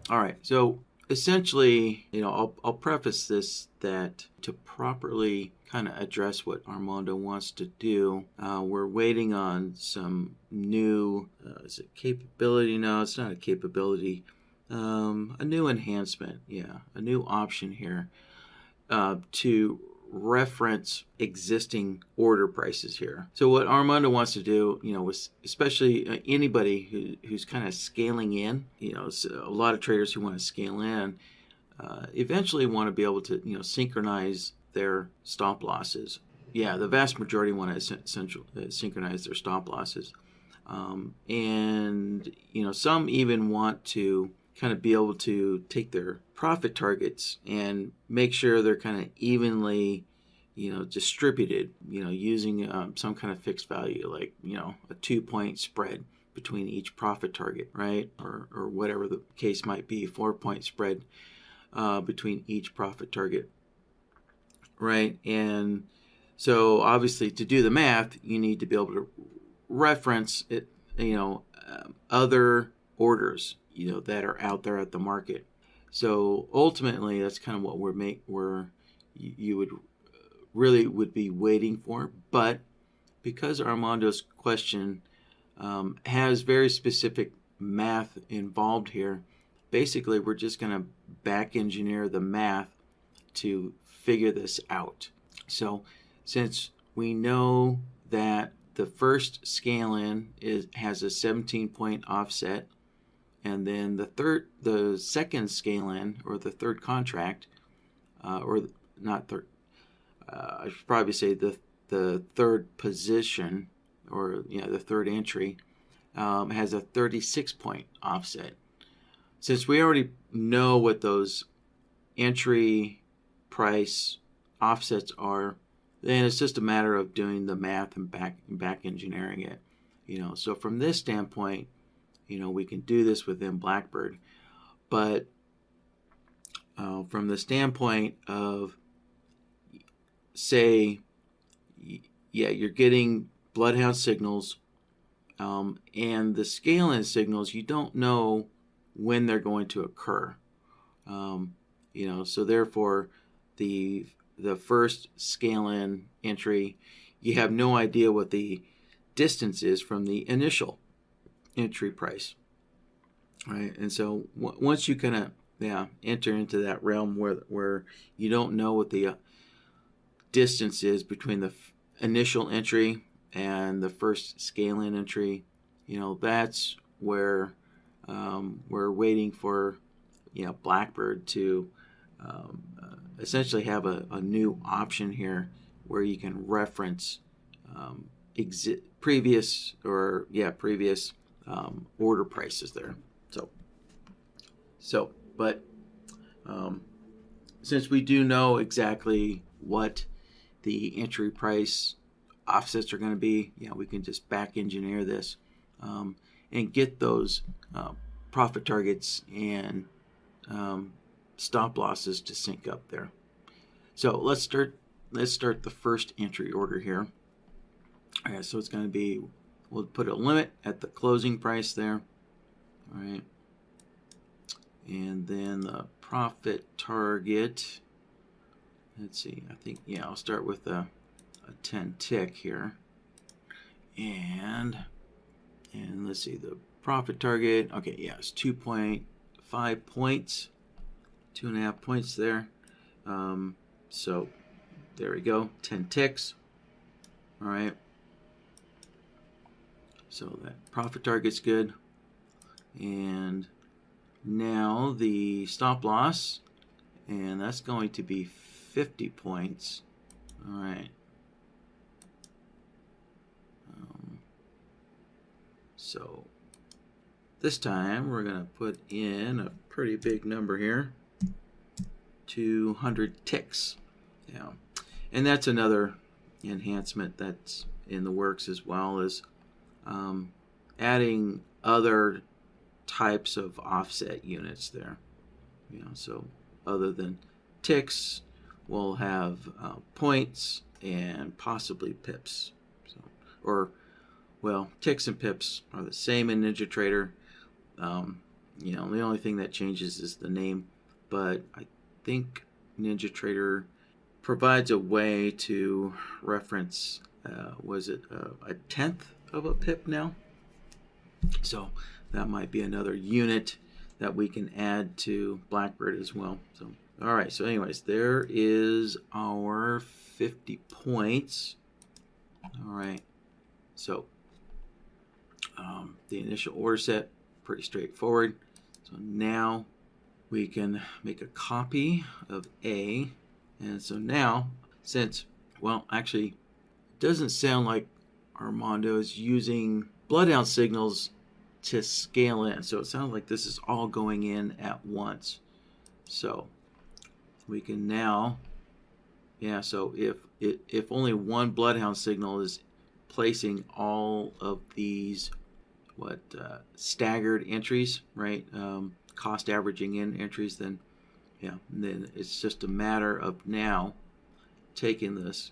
All right, so essentially, I'll preface this that to properly kind of address what Armando wants to do, we're waiting on some new, is it capability? No, it's not a capability. A new enhancement, yeah, a new option here to reference existing order prices here. So what Armando wants to do, with especially anybody who's kind of scaling in, so a lot of traders who want to scale in, eventually want to be able to, synchronize their stop losses. Yeah, the vast majority want to synchronize their stop losses. And, some even want to kind of be able to take their profit targets and make sure they're kind of evenly, distributed, using some kind of fixed value, like, a 2-point spread between each profit target, right? Or whatever the case might be, 4-point spread between each profit target, right? And so obviously to do the math, you need to be able to reference it, other orders, that are out there at the market. So ultimately, that's kind of what you would be waiting for. But because Armando's question has very specific math involved here, basically we're just going to back engineer the math to figure this out. So since we know that the first scale in has a 17-point offset, and then the second scale in, or the third contract, or not third, I should probably say the third position, or the third entry, has a 36-point offset. Since we already know what those entry price offsets are, then it's just a matter of doing the math and back engineering it. So from this standpoint, we can do this within BlackBird. But from the standpoint of, say, you're getting bloodhound signals, and the scale-in signals, you don't know when they're going to occur. So therefore, the first scale-in entry, you have no idea what the distance is from the initial entry price, right? And so once you kind of enter into that realm where you don't know what the distance is between the initial entry and the first scale-in entry, that's where we're waiting for BlackBird to essentially have a new option here where you can reference previous order prices there. But since we do know exactly what the entry price offsets are going to be, we can just back engineer this and get those profit targets and stop losses to sync up there. So let's start the first entry order here. All right, so it's going to be, we'll put a limit at the closing price there. All right. And then the profit target, let's see, I think, I'll start with a 10 tick here. And let's see, the profit target, okay, it's 2.5 points, 2.5 points there. So there we go, 10 ticks. All right. So that profit target's good. And now the stop loss, and that's going to be 50 points. All right. So this time we're going to put in a pretty big number here, 200 ticks. Yeah. And that's another enhancement that's in the works, as well as adding other types of offset units there. So other than ticks, we'll have points and possibly pips. Ticks and pips are the same in NinjaTrader. You know, the only thing that changes is the name, but I think NinjaTrader provides a way to reference, was it a tenth of a pip now? So that might be another unit that we can add to BlackBird as well. So, all right. So anyways, there is our 50 points. All right. So the initial order set, pretty straightforward. So now we can make a copy of A. And so now, since, well, actually, it doesn't sound like Armando is using bloodhound signals to scale in. So it sounds like this is all going in at once. So we can now, yeah, so if only one bloodhound signal is placing all of these, staggered entries, right? Cost averaging in entries, then, yeah, then it's just a matter of now taking this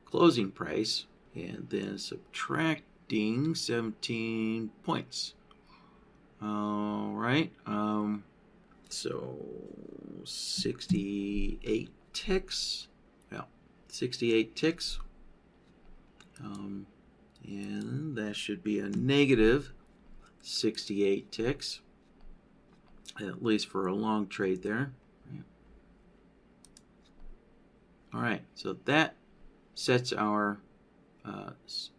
closing price and then subtracting 17 points. All right. So 68 ticks. Yeah, 68 ticks. And that should be a negative 68 ticks, at least for a long trade there. All right, so that sets our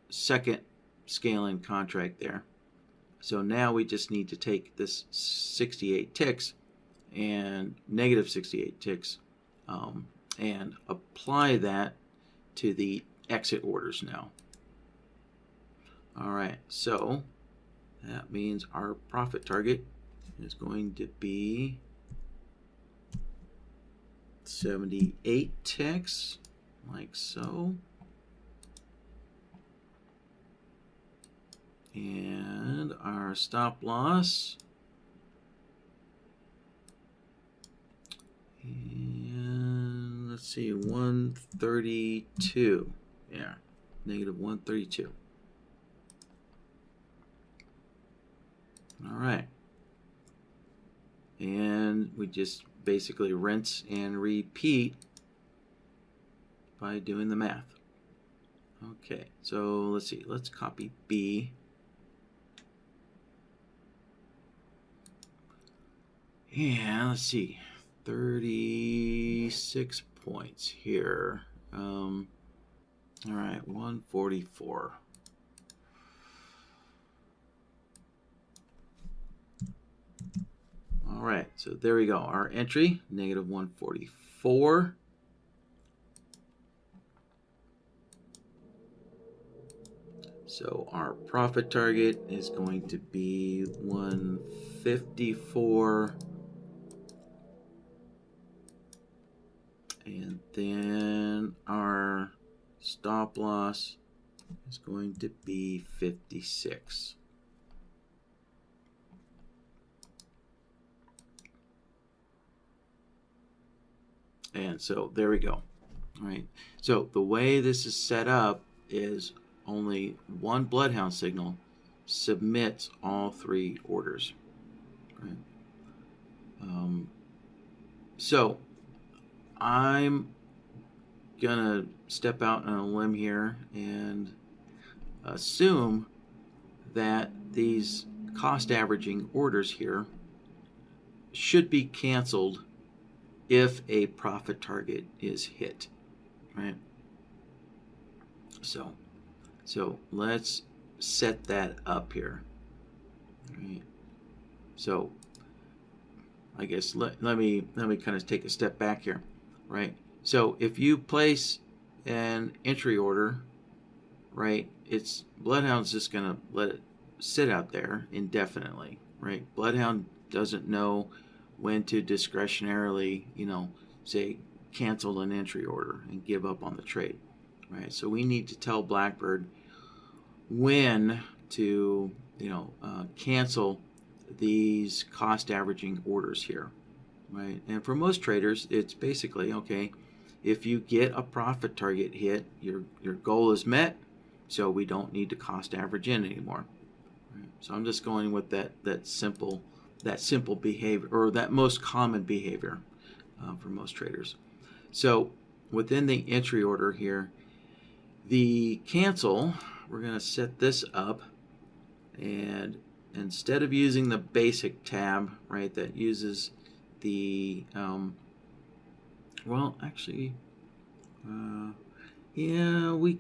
second scaling contract there. So now we just need to take this 68 ticks and negative 68 ticks and apply that to the exit orders now. All right, so that means our profit target is going to be 78 ticks, like so. And our stop loss, and let's see, 132. Yeah, negative 132. All right. And we just basically rinse and repeat by doing the math. Okay, so let's see. Let's copy B. And let's see. 36 points here. All right, 144. All right, so there we go. Our entry, negative 144. So our profit target is going to be 154. And then our stop loss is going to be 56. And so there we go. All right. So the way this is set up is only one bloodhound signal submits all three orders. Right. So I'm gonna step out on a limb here and assume that these cost averaging orders here should be canceled if a profit target is hit, right? So let's set that up here, right? So I guess let me kind of take a step back here, right? So if you place an entry order, right, it's Bloodhound's just gonna let it sit out there indefinitely, right? Bloodhound doesn't know when to discretionarily, say cancel an entry order and give up on the trade, right? So we need to tell BlackBird when to, cancel these cost averaging orders here, right? And for most traders, it's basically, okay, if you get a profit target hit, your goal is met, so we don't need to cost average in anymore. Right? So I'm just going with that simple behavior, or that most common behavior for most traders. So within the entry order here, the cancel, we're going to set this up, and instead of using the basic tab, right, that uses the well, actually, yeah, we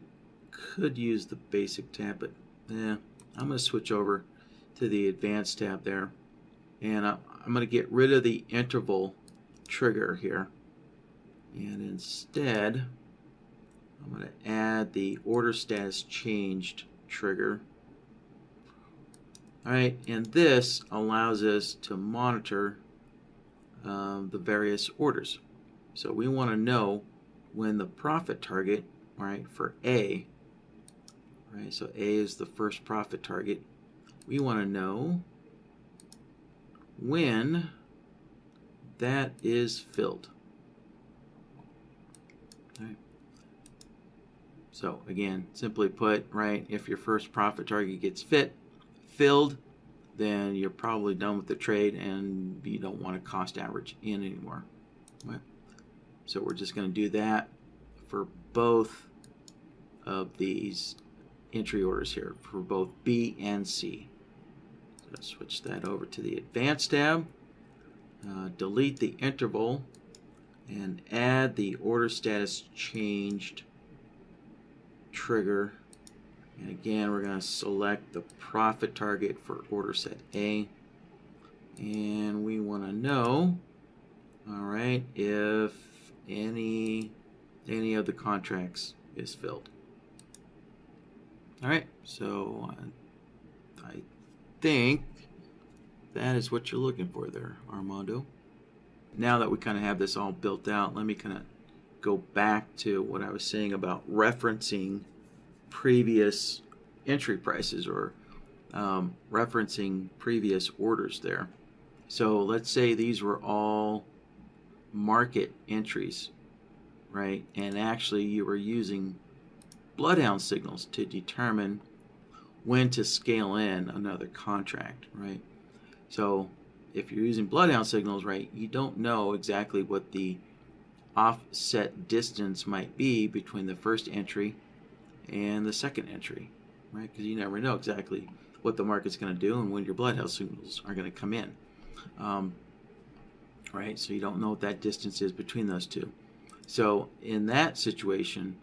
could use the basic tab, but yeah, I'm going to switch over to the advanced tab there, and I'm going to get rid of the interval trigger here, and instead I'm going to add the order status changed trigger. All right, and this allows us to monitor the various orders. So we want to know when the profit target, right, for A, right, so A is the first profit target. We want to know when that is filled. Right. So again, simply put, right, if your first profit target gets filled, then you're probably done with the trade and you don't want to cost average in anymore. Right. So we're just going to do that for both of these entry orders here, for both B and C. So switch that over to the advanced tab, delete the interval, and add the order status changed trigger. And again, we're going to select the profit target for order set A, and we want to know, all right, if any of the contracts is filled. All right, so I think that is what you're looking for there, Armando. Now that we kind of have this all built out, let me kind of go back to what I was saying about referencing previous entry prices, or referencing previous orders there. So let's say these were all market entries, right? And actually you were using bloodhound signals to determine when to scale in another contract, right? So if you're using bloodhound signals, right, you don't know exactly what the offset distance might be between the first entry and the second entry, right? Because you never know exactly what the market's going to do and when your bloodhound signals are going to come in, right? So you don't know what that distance is between those two. So in that situation,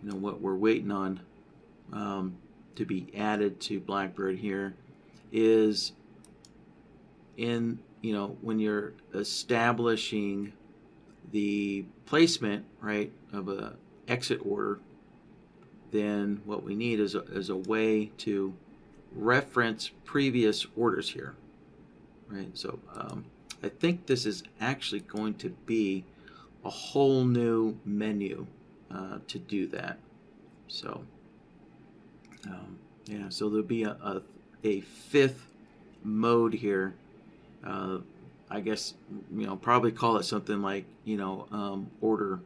you know, what we're waiting on to be added to BlackBird here is, in, you know, when you're establishing the placement, right, of a exit order, then what we need is a way to reference previous orders here, right? So I think this is actually going to be a whole new menu to do that. So yeah, so there'll be a fifth mode here. I guess, you know, probably call it something like, you know, order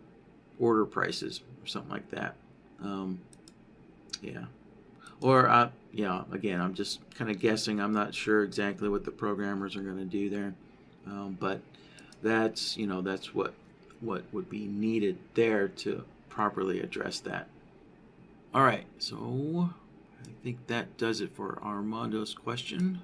prices or something like that. Yeah, or yeah, again, I'm just kind of guessing. I'm not sure exactly what the programmers are going to do there, but that's, you know, that's what would be needed there to properly address that. All right, so I think that does it for Armando's question.